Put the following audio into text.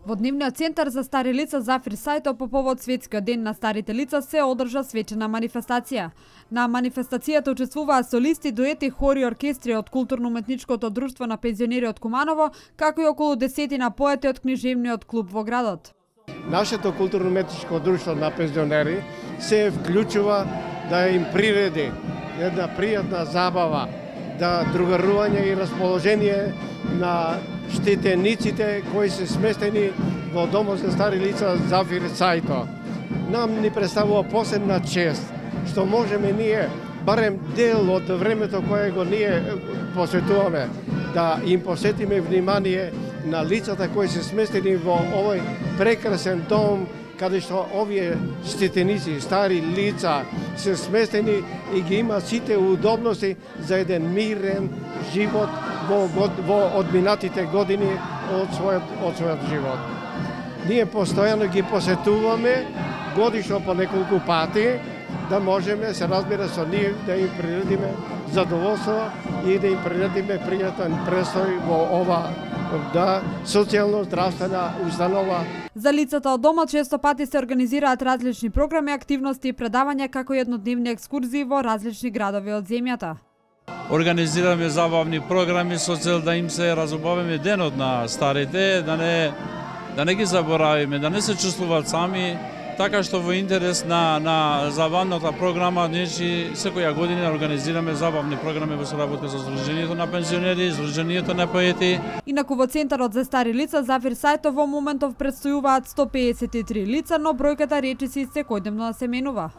Во дневниот центар за стари лица Зафир Сајто по повод Светскиот ден на старите лица се одржа свечена манифестација. На манифестацијата учествуваа солисти, дуети, хори и оркестри од културно-уметничкото друштво на пензионери од Куманово, како и околу 10 поети од книжевниот клуб во градот. Нашето културно-уметничко друштво на пензионери се вклучува да им приреди една пријатна забава, да другарување и расположение на штетениците кои се сместени во домот за стари лица Зафир Сајто. Нам ни представува посебна чест што можеме ние, барем дел од времето кое го ние посветуваме, да им посетиме внимание на лицата кои се сместени во овој прекрасен дом, каде што овие штетеници, стари лица се сместени и ги има сите удобности за еден мирен живот во одминатите години од својот живот. Ние постојано ги посетуваме годишно по неколку пати, да можеме, се разбира, со нив да им приредиме задоволство и да им приредиме пријатен престој во ова социјално-здравствена установа. За лицата од домот често пати се организираат различни програми, активности и предавања, како и еднодневни екскурзии во различни градови од земјата. Организираме забавни програми со цел да им се разубавиме денот на старите, да не ги заборавиме, да не се чувствуваат сами, така што во интерес на забавната програма, значи секоја година организираме забавни програми во соработка со Сдруженијето на пензионери, Сдруженијето на поети. Инаку во центарот за стари лица Зафир Сајто во моментов предстојуваат 153 лица, но бројката речиси секојдневно се менува.